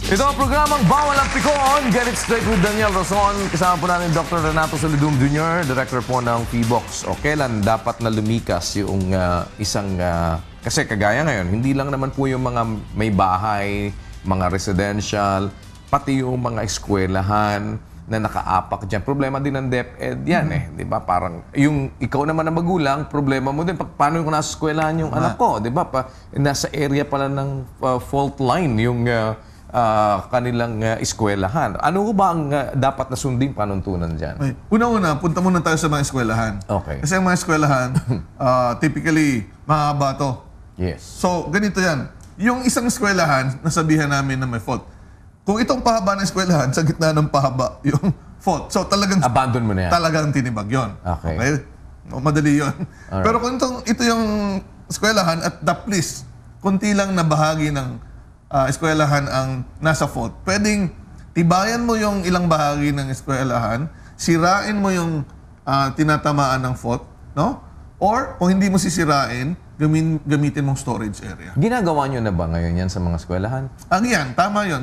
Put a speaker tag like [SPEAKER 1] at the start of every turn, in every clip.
[SPEAKER 1] Ito ang programang Bawal ang Pikon. Get it straight with Daniel Roson. Kasama po natin Dr. Renato Solidum Jr., Director po ng PBOX. O kailan dapat na lumikas yung isang... kasi kagaya ngayon, hindi lang naman po yung mga may bahay, mga residential, pati yung mga eskwelahan na nakaapak dyan. Problema din ng DepEd yan di ba? Parang, yung ikaw naman na magulang, problema mo din. Paano yung nasa eskwelahan yung anak ko, di ba? Nasa area pala ng fault line yung kanilang eskwelahan. Ano ba ang dapat na sunding panuntunan dyan?
[SPEAKER 2] Una-una, punta muna tayo sa mga eskwelahan.
[SPEAKER 1] Okay.
[SPEAKER 2] Kasi ang mga eskwelahan, typically, mahaba to.
[SPEAKER 1] Yes.
[SPEAKER 2] So, ganito yan. Yung isang eskwelahan, nasabihan namin na may fault. Kung itong pahaba ng eskwelahan, sa gitna ng pahaba, yung fault. So, talagang...
[SPEAKER 1] Abandon mo na yan.
[SPEAKER 2] Talagang tinibag yun.
[SPEAKER 1] Okay.
[SPEAKER 2] Madali yun.
[SPEAKER 1] Alright.
[SPEAKER 2] Pero kung ito yung eskwelahan at the please, kunti lang na bahagi ng eskwelahan ang nasa fault, pwedeng tibayan mo yung ilang bahagi ng eskwelahan, sirain mo yung tinatamaan ng fault, no? Or, kung hindi mo sisirain, gamitin mong storage area.
[SPEAKER 1] Ginagawa nyo na ba ngayon yan sa mga eskwelahan?
[SPEAKER 2] Yan, tama yun.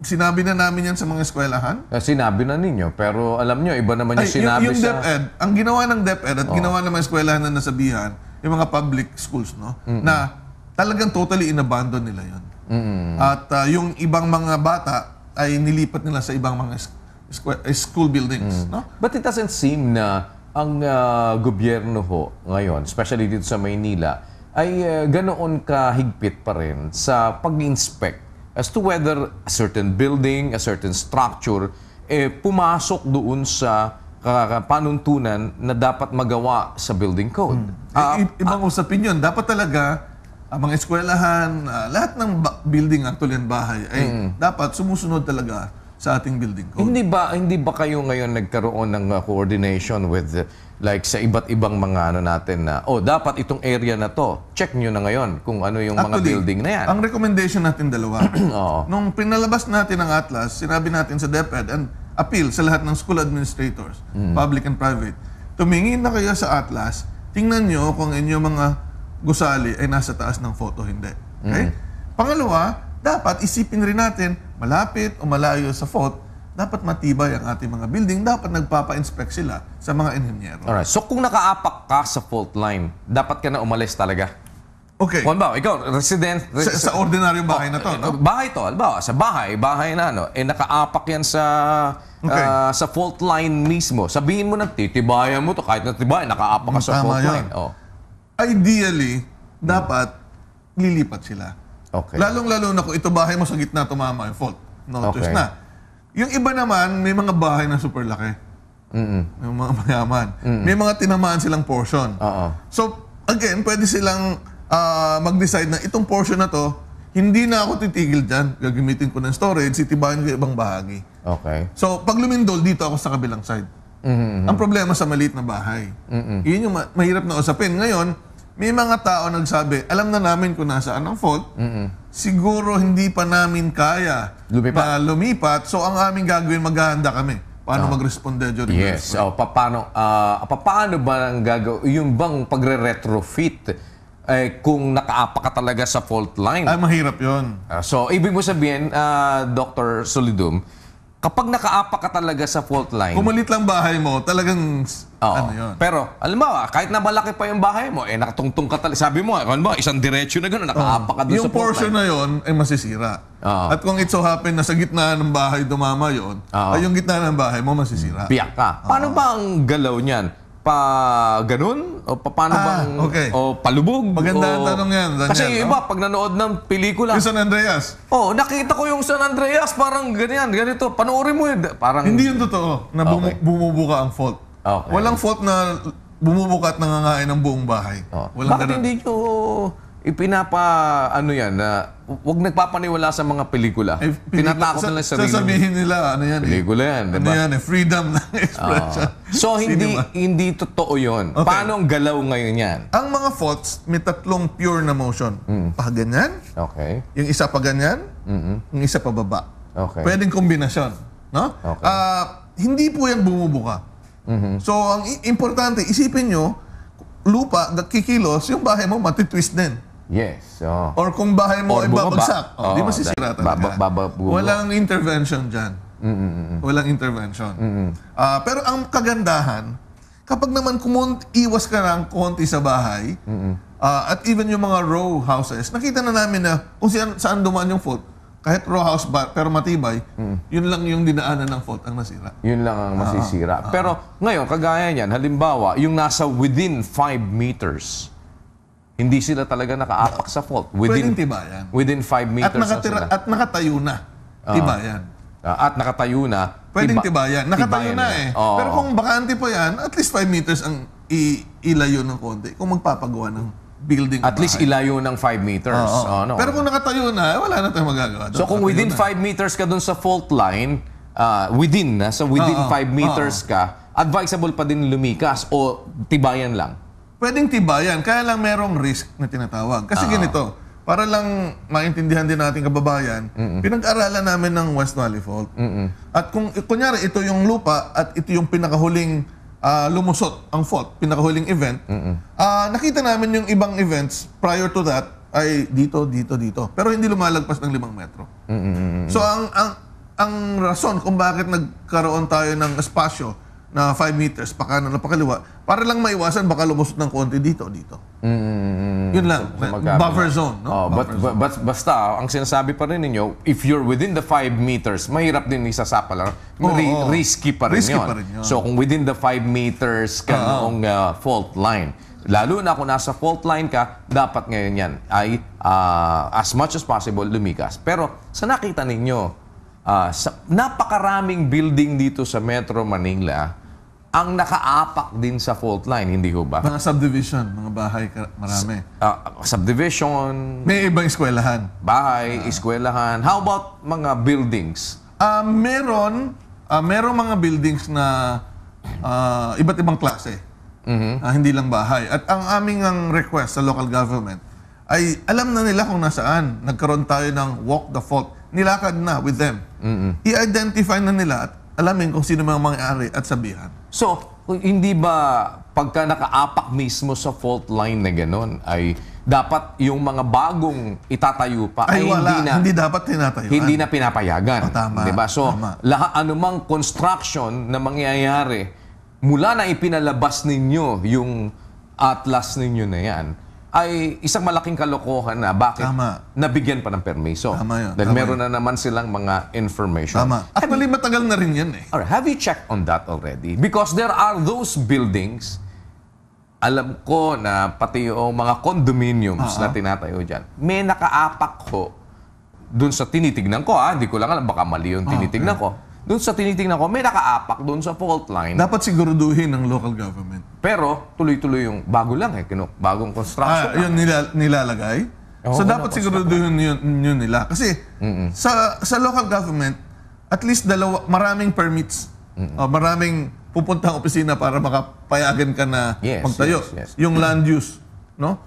[SPEAKER 2] Sinabi na namin yan sa mga eskwelahan.
[SPEAKER 1] Sinabi na ninyo, pero alam nyo, iba naman yung sinabi
[SPEAKER 2] yung
[SPEAKER 1] sa...
[SPEAKER 2] DepEd, ang ginawa ng DepEd at ginawa ng mga eskwelahan na nasabihan, yung mga public schools, no? Na talagang totally inabandon nila yun. At yung ibang mga bata ay nilipat nila sa ibang mga school buildings, no?
[SPEAKER 1] But it doesn't seem na ang gobyerno ho ngayon, especially dito sa Maynila, ay ganoon kahigpit pa rin sa pag-inspect as to whether a certain building, a certain structure, pumasok doon sa panuntunan na dapat magawa sa building code.
[SPEAKER 2] Ibang usapin yun. Dapat talaga ang mga eskwelahan, lahat ng building actually ng bahay ay dapat sumusunod talaga sa ating building code.
[SPEAKER 1] Hindi ba kayo ngayon nagkaroon ng coordination with like sa iba't ibang mga natin na dapat itong area na to, check nyo na ngayon kung ano yung
[SPEAKER 2] Actually,
[SPEAKER 1] mga building na yan.
[SPEAKER 2] Ang recommendation natin dalawa. Nung pinalabas natin ang atlas, sinabi natin sa DepEd and appeal sa lahat ng school administrators, public and private, tumingin na kayo sa atlas, tingnan nyo kung inyong mga gusali ay nasa taas ng photo, hindi. Okay? Pangalawa, dapat isipin rin natin, malapit o malayo sa fault, dapat matibay ang ating mga building, dapat nagpapa-inspect sila sa mga inhinyero.
[SPEAKER 1] Alright. So kung nakaapak ka sa fault line, dapat ka na umalis talaga.
[SPEAKER 2] Okay.
[SPEAKER 1] Kung ba, ikaw, resident...
[SPEAKER 2] Sa ordinaryong bahay na to, no?
[SPEAKER 1] Bahay to, alba, sa bahay na, nakaapak yan sa sa fault line mismo. Sabihin mo na, titibayan mo to, kahit na tibayan, nakaapak ka sa fault line.
[SPEAKER 2] Ideally, dapat lilipat sila.
[SPEAKER 1] Okay.
[SPEAKER 2] Lalong-lalo na kung ito bahay mo sa gitna, tumama yung fault. No choice na. Yung iba naman, may mga bahay na super laki. May mga mayaman. May mga tinamaan silang portion. So, again, pwede silang mag-decide na itong portion na to, hindi na ako titigil dyan. Gagamitin ko ng storage, sitibayan ko yung ibang bahagi.
[SPEAKER 1] Okay.
[SPEAKER 2] So, pag lumindol, dito ako sa kabilang side. Ang problema sa maliit na bahay. Yun yung mahirap na usapin. Ngayon, may mga tao nagsabi, alam na namin kung nasaan ang fault, siguro hindi pa namin kaya na lumipat, so ang aming gagawin, maghahanda kami. Paano mag-responde during
[SPEAKER 1] yes. Paano ba ang gagawin? Yung bang pagre-retrofit kung nakaapak ka talaga sa fault line?
[SPEAKER 2] Ay, mahirap yun.
[SPEAKER 1] So, ibig mo sabihin, Dr. Solidum, kapag nakaapak ka talaga sa fault line...
[SPEAKER 2] Kung malit lang bahay mo, talagang ano yun.
[SPEAKER 1] Pero, alam mo, kahit na malaki pa yung bahay mo, nakatungtong ka talaga. Sabi mo, isang diretsyo na gano'n, nakaapak ka doon sa fault line.
[SPEAKER 2] Yung portion na yun ay masisira. At kung it so happen na sa gitna ng bahay dumama yun, ay yung gitna ng bahay mo masisira.
[SPEAKER 1] Biyak ka. Paano ba ang galaw niyan? Ganun? O paano bang...
[SPEAKER 2] Okay.
[SPEAKER 1] O palubog?
[SPEAKER 2] Maganda ang tanong yan. Daniel,
[SPEAKER 1] kasi yung iba, pag nanood ng pelikula...
[SPEAKER 2] Yung San Andreas.
[SPEAKER 1] Nakita ko yung San Andreas, parang ganito. Panoorin mo yun. Parang...
[SPEAKER 2] Hindi yun totoo na bumubuka ang fault.
[SPEAKER 1] Okay.
[SPEAKER 2] Walang fault na bumubuka at nangangain ng buong bahay. Walang
[SPEAKER 1] Bakit hindi nyo yan, na huwag nagpapaniwala sa mga pelikula? Tinatakot nila sa sarili.
[SPEAKER 2] Sasabihin nila,
[SPEAKER 1] pelikula yan, diba?
[SPEAKER 2] Freedom ng expression.
[SPEAKER 1] So, hindi totoo yun.
[SPEAKER 2] Okay.
[SPEAKER 1] Paano ang galaw ngayon yan?
[SPEAKER 2] Ang mga faults, may tatlong pure na motion. Ganyan.
[SPEAKER 1] Okay.
[SPEAKER 2] Yung isa pa ganyan. Yung isa pa baba.
[SPEAKER 1] Okay.
[SPEAKER 2] Pwedeng kombinasyon. No?
[SPEAKER 1] Okay.
[SPEAKER 2] Hindi po yan bumubuka. So, ang importante, isipin nyo, lupa, kikilos, yung bahay mo matitwist din.
[SPEAKER 1] Yes. Oh.
[SPEAKER 2] Or kung bahay mo
[SPEAKER 1] Or
[SPEAKER 2] ay babagsak,
[SPEAKER 1] bumaba.
[SPEAKER 2] di masisira talaga. Walang intervention dyan. Walang intervention. Pero ang kagandahan, kapag naman iwas ka ng konti sa bahay, at even yung mga row houses, nakita na namin na kung saan dumaan yung fault, kahit row house pero matibay, yun lang yung dinaanan ng fault ang nasira.
[SPEAKER 1] Yun lang ang masisira. Pero ngayon, kagaya niyan, halimbawa, yung nasa within 5 meters, hindi sila talaga nakaapak sa fault.
[SPEAKER 2] Pwedeng tibayan.
[SPEAKER 1] Within 5 meters
[SPEAKER 2] At nakatayo na. Tibayan.
[SPEAKER 1] At nakatayo na.
[SPEAKER 2] Pwedeng tibayan. Nakatayo
[SPEAKER 1] tibayan
[SPEAKER 2] na eh. Pero kung bakante pa yan, at least 5 meters ang ilayo ng konti. Kung magpapagawa ng building.
[SPEAKER 1] At least ilayo ng 5 meters. No?
[SPEAKER 2] Pero kung nakatayo na, wala na tayong magagawa.
[SPEAKER 1] So kung within 5 meters ka dun sa fault line, within 5 meters ka, advisable pa din lumikas o tibayan lang?
[SPEAKER 2] Pwedeng tibayan, kaya lang merong risk na tinatawag. Kasi ganito, para lang maintindihan din natin kababayan, pinag-aralan namin ng West Valley Fault. At kung kunyari ito yung lupa at ito yung pinakahuling lumusot ang fault, pinakahuling event, nakita namin yung ibang events prior to that ay dito. Pero hindi lumalagpas ng 5 metro. So ang rason kung bakit nagkaroon tayo ng espasyo na 5 meters, pakanan na pakaliwa, para lang maiwasan baka lumusot ng konti dito. Yun lang. Buffer zone. No?
[SPEAKER 1] Basta, ang sinasabi pa rin ninyo, if you're within the 5 meters, mahirap din isasapa lang. Risky pa rin yun. So kung within the 5 meters ka noong fault line, lalo na kung nasa fault line ka, dapat ngayon yan ay as much as possible lumikas. Pero sa nakita ninyo, napakaraming building dito sa Metro Manila ang nakaapak din sa fault line, hindi ho ba?
[SPEAKER 2] Mga subdivision, mga bahay, marami.
[SPEAKER 1] Subdivision.
[SPEAKER 2] May ibang eskwelahan.
[SPEAKER 1] Bahay, eskwelahan. How about mga buildings?
[SPEAKER 2] Merong mga buildings na iba't ibang klase. Hindi lang bahay. At ang aming request sa local government ay alam na nila kung nasaan. Nagkaroon tayo ng walk the fault. Nilakad na with them. I-identify na nila at alamin kung sino mga mangyari at sabihan.
[SPEAKER 1] So, hindi ba pagka nakaapak mismo sa fault line na gano'n, ay dapat yung mga bagong itatayo pa ay
[SPEAKER 2] hindi dapat tinatayuan.
[SPEAKER 1] Hindi na pinapayagan.
[SPEAKER 2] Tama.
[SPEAKER 1] Diba? So, anumang construction na mangyayari, mula na ipinalabas ninyo yung atlas ninyo na yan, ay isang malaking kalokohan na bakit nabigyan pa ng permiso. Dahil meron na naman silang mga information.
[SPEAKER 2] Actually, matagal na rin yan eh.
[SPEAKER 1] Alright, have you checked on that already? Because there are those buildings, alam ko na pati yung mga condominiums na tinatayo dyan, may nakaapak ho dun sa tinitignan ko. Hindi ko lang alam, baka mali yung tinitignan ko. Doon sa tinitingnan ko, may nakaapak doon sa fault line.
[SPEAKER 2] Dapat siguraduhin ng local government.
[SPEAKER 1] Pero tuloy-tuloy yung bago lang bagong construction.
[SPEAKER 2] Yun nilalagay. So dapat siguraduhin yun nila. Kasi sa local government, at least maraming permits. Maraming pupuntang opisina para makapayagan ka na magtayo. Yung land use. No?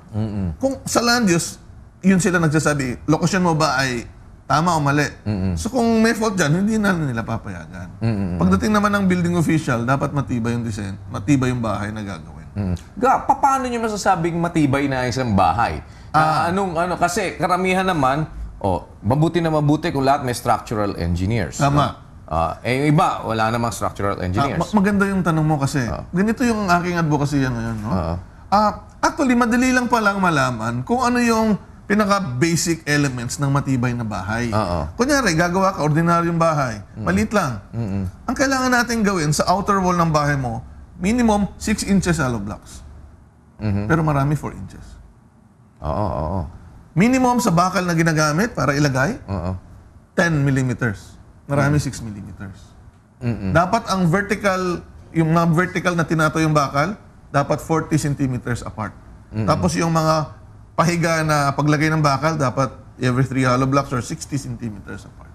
[SPEAKER 2] Kung sa land use, yun sila nagsasabi, lokasyon mo ba ay tama o mali. So kung may fault dyan, hindi na nila papayagan. Pagdating naman ng building official, dapat matibay yung design, matibay yung bahay na gagawin.
[SPEAKER 1] Paano nyo masasabing matibay na isang bahay? Kasi karamihan naman, mabuti na mabuti kung lahat may structural engineers.
[SPEAKER 2] Tama.
[SPEAKER 1] Yung iba, wala namang structural engineers.
[SPEAKER 2] Maganda yung tanong mo kasi. Ganito yung aking advocacy ngayon. No? Actually, madali lang palang malaman kung ano yung pinaka-basic elements ng matibay na bahay. Kunyari, gagawa ka, ordinaryong bahay. Maliit lang. Ang kailangan natin gawin sa outer wall ng bahay mo, minimum 6 inches hollow blocks. Pero marami 4 inches. Minimum sa bakal na ginagamit para ilagay, 10 millimeters. Marami 6 millimeters. Dapat ang yung mga vertical na tinatayong bakal, dapat 40 centimeters apart. Tapos yung mga pahiga na paglagay ng bakal, dapat every 3 hollow blocks or 60 centimeters apart.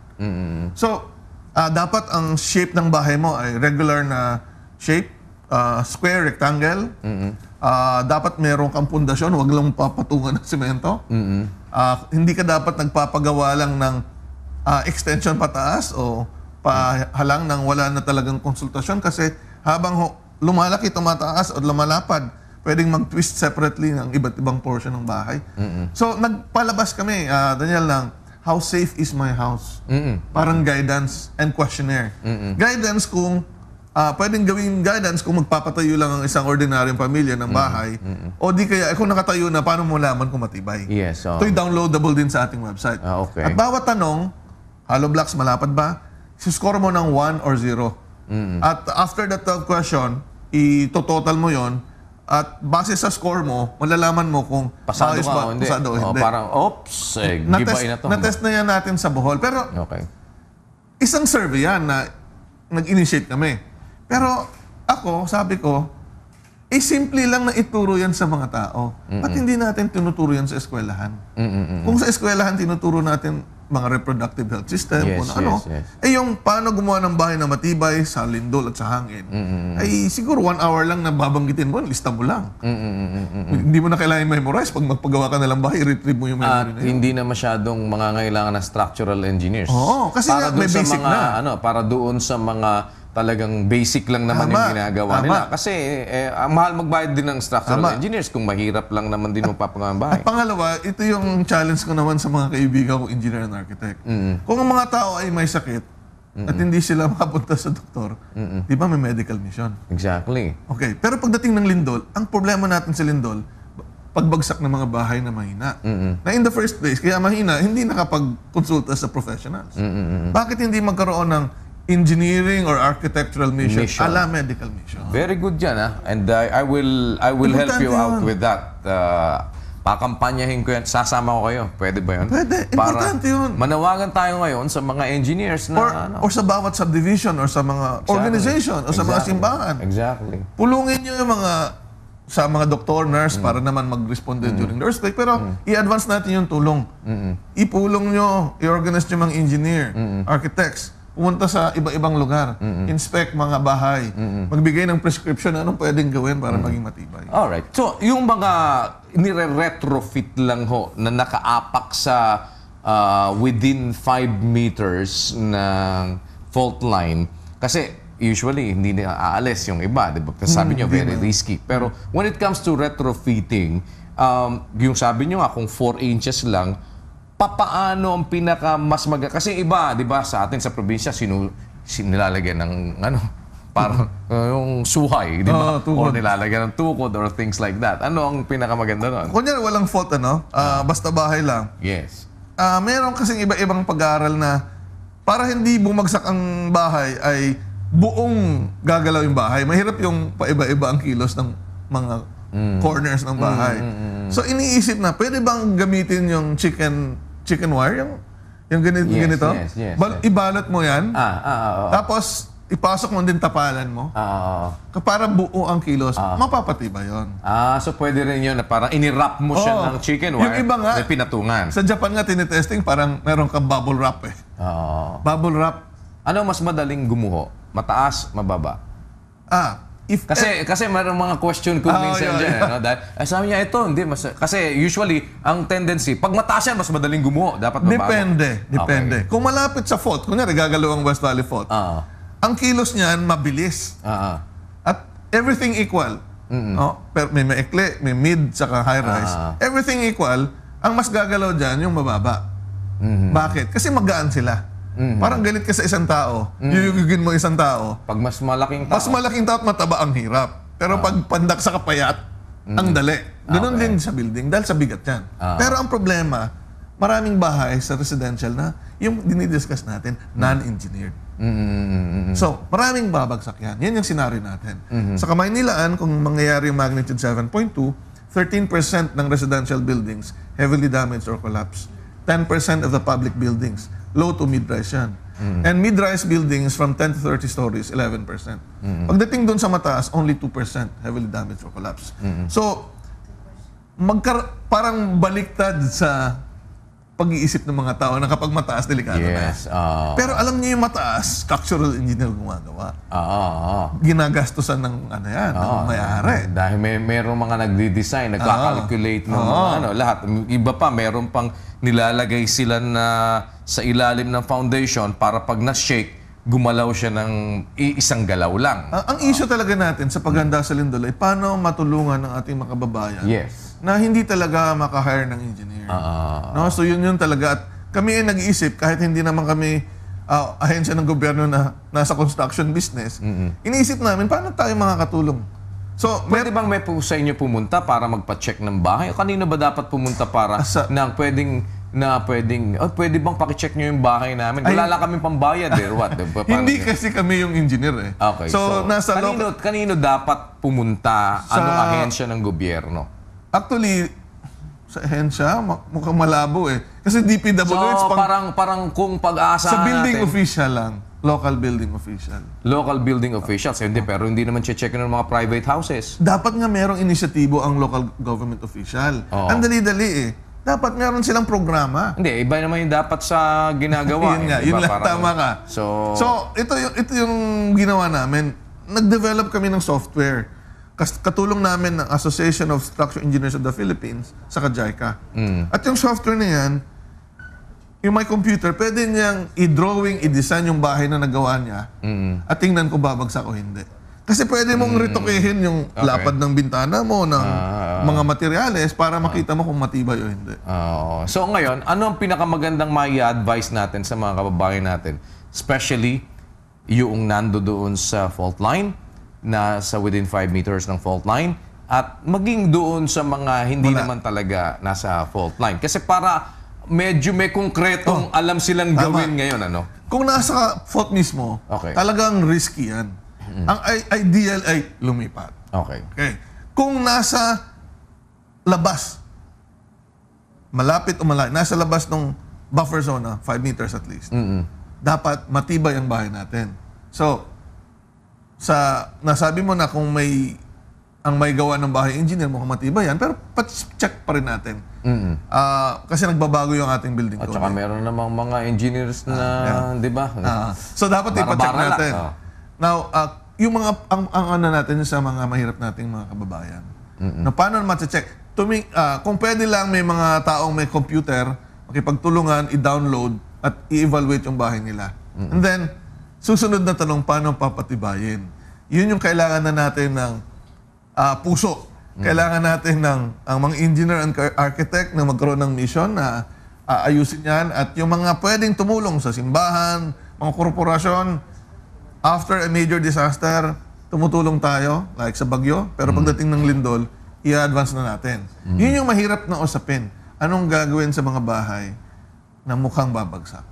[SPEAKER 2] So, dapat ang shape ng bahay mo ay regular na shape, square, rectangle. Dapat meron kang pundasyon, huwag lang papatungan ng semento. Hindi ka dapat nagpapagawa lang ng extension pataas o pahalang nang wala na talagang konsultasyon kasi habang lumalaki, tumataas o lumalapad pwedeng mag-twist separately ng iba't ibang portion ng bahay. So, nagpalabas kami, Daniel lang, how safe is my house? Parang guidance and questionnaire. Guidance kung, pwedeng gawing guidance kung magpapatayo lang ang isang ordinaryong pamilya ng bahay, o di kaya, kung nakatayo na, paano mo laman kung matibay?
[SPEAKER 1] Yes.
[SPEAKER 2] Ito'y downloadable din sa ating website.
[SPEAKER 1] Okay.
[SPEAKER 2] At bawat tanong, hollow blocks, malapad ba? Score mo ng 1 or 0. At after that question, ito-total mo yon at base sa score mo, malalaman mo kung
[SPEAKER 1] Pasado
[SPEAKER 2] ayos
[SPEAKER 1] ka
[SPEAKER 2] ba,
[SPEAKER 1] o hindi.
[SPEAKER 2] pasado o hindi.
[SPEAKER 1] Parang, oops, gibay na to.
[SPEAKER 2] Na-test na yan natin sa Bohol. Pero
[SPEAKER 1] Okay.
[SPEAKER 2] isang survey yan na nag-initiate kami. Pero ako, sabi ko, simple lang na ituro yan sa mga tao. Ba't hindi natin tinuturo yan sa eskwelahan? Kung sa eskwelahan tinuturo natin mga reproductive health system,
[SPEAKER 1] Yes,
[SPEAKER 2] kung ano,
[SPEAKER 1] yes.
[SPEAKER 2] yung paano gumawa ng bahay na matibay sa lindol at sa hangin, ay siguro 1 hour lang na babanggitin mo, lista mo lang. Hindi mo na kailangan memorize. Pag magpagawa ka na lang bahay, retrieve mo yung memory na
[SPEAKER 1] At
[SPEAKER 2] yun.
[SPEAKER 1] hindi na masyadong mangangailangan ng structural engineers.
[SPEAKER 2] Oo, kasi
[SPEAKER 1] para
[SPEAKER 2] nga, may
[SPEAKER 1] doon sa
[SPEAKER 2] basic
[SPEAKER 1] mga,
[SPEAKER 2] na.
[SPEAKER 1] Para doon sa mga talagang basic lang naman
[SPEAKER 2] Tama.
[SPEAKER 1] yung ginagawa
[SPEAKER 2] Tama.
[SPEAKER 1] nila. Kasi ang mahal magbayad din ng structural
[SPEAKER 2] Tama.
[SPEAKER 1] engineers kung mahirap lang naman din magpapagawa ng bahay.
[SPEAKER 2] At pangalawa, ito yung challenge ko naman sa mga kaibigan kong engineer and architect. Kung ang mga tao ay may sakit at hindi sila mapunta sa doktor, di ba may medical mission?
[SPEAKER 1] Exactly.
[SPEAKER 2] Okay, pero pagdating ng lindol, ang problema natin sa lindol, pagbagsak ng mga bahay na mahina. Na in the first place, kaya mahina, hindi nakapag-consulta sa professionals. Bakit hindi magkaroon ng engineering or architectural mission, ala medical mission?
[SPEAKER 1] Very good yan, ha? And I will help you out with that. Pakampanyahin ko yan. Sasama ko kayo. Pwede ba yun?
[SPEAKER 2] Pwede. Importante yun.
[SPEAKER 1] Manawagan tayo ngayon sa mga engineers na
[SPEAKER 2] Or sa bawat subdivision or sa mga organization o sa mga simbahan.
[SPEAKER 1] Exactly.
[SPEAKER 2] Pulungin nyo yung sa mga doktor, nurse para naman mag-respond din during the earthquake. Pero i-advance natin yung tulong. Ipulong nyo, i-organize nyo mga engineer, architects, pumunta sa iba-ibang lugar, inspect mga bahay, magbigay ng prescription na anong pwedeng gawin para maging matibay.
[SPEAKER 1] Alright. So, yung mga nire-retrofit lang ho na nakaapak sa within 5 meters ng fault line, kasi usually hindi na aalis yung iba, di ba? Sabi nyo, very risky. Pero when it comes to retrofitting, yung sabi nyo nga, kung 4 inches lang, papaano ang pinaka mas kasi iba, 'di ba, sa atin sa probinsya nilalagyan ng parang yung suhay, 'di ba? Or nilalagyan ng tukod or things like that. Ano ang pinakamaganda doon?
[SPEAKER 2] Kunyari walang fault basta bahay lang.
[SPEAKER 1] Yes.
[SPEAKER 2] Meron kasing iba-ibang pag-aaral na para hindi bumagsak ang bahay ay buong gagalaw yung bahay. Mahirap yung paiba-iba ang kilos ng mga corners ng bahay. So iniisip na pwede bang gamitin yung chicken wire, yung ganito?
[SPEAKER 1] Yes.
[SPEAKER 2] Ibalot mo yan.
[SPEAKER 1] Oo.
[SPEAKER 2] Tapos, ipasok mo din tapalan mo. Para buo ang kilos, mapapatibay yun.
[SPEAKER 1] So pwede rin yun na parang inirap mo siya ng chicken wire.
[SPEAKER 2] Yung iba nga,
[SPEAKER 1] na pinatungan.
[SPEAKER 2] Sa Japan nga, tinitesting, parang meron kang bubble wrap Bubble wrap.
[SPEAKER 1] Ano mas madaling gumuho? Mataas, mababa? Kasi mayroong mga question ko minsan dyan. No? Dahil, sabi niya, ito, hindi. Kasi usually, ang tendency, pag mataas yan, mas madaling gumuho. Dapat mababa.
[SPEAKER 2] Depende. Kung malapit sa fault, kunyari, gagalaw ang West Valley Fault, ang kilos niyan, mabilis. At everything equal. Pero may maikli, may mid, saka high-rise. Everything equal, ang mas gagalaw dyan, yung mababa. Bakit? Kasi magaan sila. Parang galit ka sa isang tao, yuyugugin mo isang tao.
[SPEAKER 1] Pag mas malaking tao.
[SPEAKER 2] Mas malaking tao at mataba ang hirap. Pero pag pandak sa kapayat, ang dali. Ganun din sa building dahil sa bigat yan. Pero ang problema, maraming bahay sa residential na yung dinidiscuss natin, non-engineered. So, maraming babagsak yan. Yan yung scenario natin. Sa Kamaynilaan, kung mangyayari yung magnitude 7.2, 13% ng residential buildings heavily damaged or collapsed. 10% of the public buildings, low to mid-rise yan. And mid-rise buildings from 10 to 30 stories, 11%. Pagdating doon sa mataas, only 2% heavily damaged or collapsed. So, parang baliktad sa pag-iisip ng mga tao na kapag mataas, delikado na. Pero alam niyo yung mataas, structural engineer gumagawa. Ginagastusan ng ng may-ari.
[SPEAKER 1] Dahil mayroong mga nagdi-design, nagka-calculate ng lahat. Iba pa, mayroong pang nilalagay sila na sa ilalim ng foundation para pag na-shake, gumalaw siya ng isang galaw lang.
[SPEAKER 2] Ang issue talaga natin sa paghanda sa lindol ay paano matulungan ng ating mga kababayan na hindi talaga maka-hire ng engineer. No? So yun talaga. At kami ay nag-iisip, kahit hindi naman kami ahensya ng gobyerno na nasa construction business, iniisip namin, paano tayo makakatulong? So,
[SPEAKER 1] pwede bang may sa inyo pumunta para magpa-check ng bahay? O kanino ba dapat pumunta para pwede bang pakicheck nyo yung bahay namin? Wala lang kami pambayad what?
[SPEAKER 2] Hindi kasi kami yung engineer
[SPEAKER 1] Okay, so nasa kanino dapat pumunta? Anong ahensya ng gobyerno?
[SPEAKER 2] Actually, sa ahensya, mukhang malabo Kasi DPWH...
[SPEAKER 1] So, parang kung pag-aasahan
[SPEAKER 2] sa building
[SPEAKER 1] natin,
[SPEAKER 2] official lang. Local building official.
[SPEAKER 1] Local building officials. Pero hindi naman check ng mga private houses.
[SPEAKER 2] Dapat nga merong inisyatibo ang local government official. Ang dali-dali Dapat meron silang programa.
[SPEAKER 1] Hindi, iba naman yung dapat sa ginagawa.
[SPEAKER 2] Yun lang, tama ka. So ito yung ginawa namin. Nag-develop kami ng software. Katulong namin ng Association of Structural Engineers of the Philippines sa JICA. At yung software na yan, yung my computer, pwede niyang i-drawing, i-design yung bahay na nagawa niya at tingnan kung babagsak o hindi. Kasi pwede mong retokehin yung lapad ng bintana mo, ng mga materyales para makita mo kung matibay o hindi.
[SPEAKER 1] So ngayon, ano ang pinakamagandang mai-advise natin sa mga kababayan natin? Especially yung nando doon sa fault line, na sa within 5 meters ng fault line, at maging doon sa mga hindi naman talaga nasa fault line. Kasi para medyo may konkretong alam silang gawin ngayon,
[SPEAKER 2] Kung nasa fault mismo, talagang risky yan. Ang ideal ay lumipat. Okay. Kung nasa labas, malapit o malayo, nasa labas ng buffer zone, 5 meters at least, dapat matibay ang bahay natin. So, nasabi mo na kung ang may gawa ng bahay engineer, mukhang matibay yan, pero check pa rin natin. Kasi nagbabago yung ating building code.
[SPEAKER 1] At saka meron namang mga engineers na, di ba?
[SPEAKER 2] So, dapat ipacheck natin. Now, yung ang natin sa mga mahirap nating mga kababayan. Na paano ma-check? Kung pwede lang may mga taong may computer, makipagtulungan, i-download at i-evaluate yung bahay nila. And then, susunod na tanong, paano papatibayin? Yun yung kailangan na natin ng puso. Kailangan natin ng ang mga engineer and architect na magkaroon ng mission na ayusin yan. At yung mga pwedeng tumulong sa simbahan, mga korporasyon, after a major disaster, tumutulong tayo, like sa bagyo, pero pagdating ng lindol, i-advance na natin. Yun yung mahirap na usapin. Anong gagawin sa mga bahay na mukhang babagsak?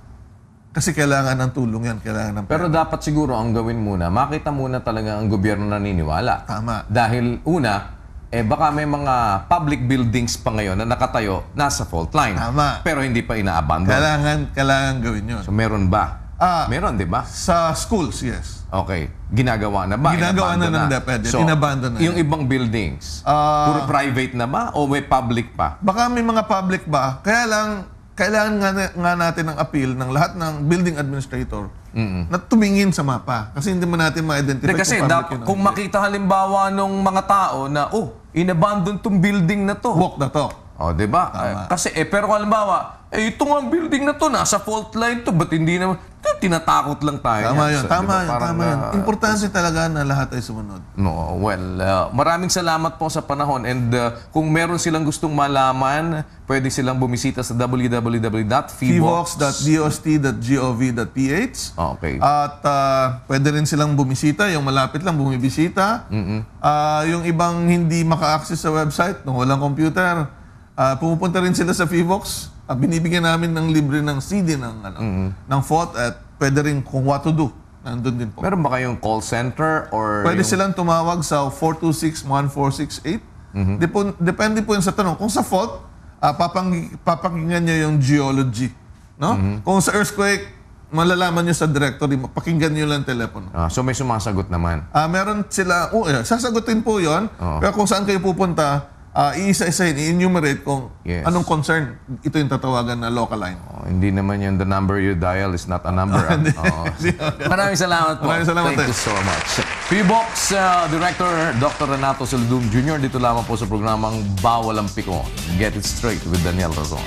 [SPEAKER 2] Kasi kailangan ng tulong yan, kailangan ng pera.
[SPEAKER 1] Pero dapat siguro ang gawin muna, makita muna talaga ang gobyerno naniniwala.
[SPEAKER 2] Tama.
[SPEAKER 1] Dahil una, baka may mga public buildings pa ngayon na nakatayo, nasa fault line.
[SPEAKER 2] Tama.
[SPEAKER 1] Pero hindi pa ina-abandon.
[SPEAKER 2] Kailangan gawin yun.
[SPEAKER 1] So meron ba? Meron, di ba?
[SPEAKER 2] Sa schools, yes.
[SPEAKER 1] Okay. Ginagawa na ba?
[SPEAKER 2] Ginagawa na ng DepEd.
[SPEAKER 1] So,
[SPEAKER 2] inabandon na
[SPEAKER 1] yung ibang buildings, puro private na ba o may public pa?
[SPEAKER 2] Baka may mga public ba? Kaya lang, kailangan nga natin ng appeal ng lahat ng building administrator na tumingin sa mapa. Kasi hindi mo natin ma-identify
[SPEAKER 1] kasi kung makita halimbawa ng mga tao na, inabandon tong building na to.
[SPEAKER 2] Walk the talk.
[SPEAKER 1] Di ba? Kasi, pero halimbawa, ito nga building na to, nasa fault line to, ba't hindi naman, tinatakot lang tayo.
[SPEAKER 2] Tama yun, tama yun. Importante talaga na lahat ay sumunod.
[SPEAKER 1] No, well, maraming salamat po sa panahon, and kung meron silang gustong malaman, pwede silang bumisita sa
[SPEAKER 2] www.fevox.dost.gov.ph.
[SPEAKER 1] Okay.
[SPEAKER 2] At pwede rin silang bumisita, yung malapit lang bumibisita. Yung ibang hindi maka-access sa website, nung walang computer, pumupunta rin sila sa Fevox. Binibigyan namin ng libre ng CD ng FOT at pwede rin kung what to do. Nandun din po.
[SPEAKER 1] Meron ba kayong call center or...
[SPEAKER 2] Pwede silang tumawag sa 426-1468. Depende po yun sa tanong. Kung sa FOT, papakinggan nyo yung geology. No? Kung sa earthquake, malalaman nyo sa directory, pakinggan nyo lang telepono.
[SPEAKER 1] So may sumasagot naman?
[SPEAKER 2] Meron sila, sasagutin po yun. Pero kung saan kayo pupunta, iisa-isahin, i-enumerate kung anong concern ito yung tatawagan na local line.
[SPEAKER 1] Hindi naman yun, the number you dial is not a number. Maraming salamat po.
[SPEAKER 2] Maraming salamat.
[SPEAKER 1] Thank you so much. Fevox Director Dr. Renato Soldum Jr. Dito lamang po sa programang Bawal ang Pikon. Get it straight with Daniel Razon.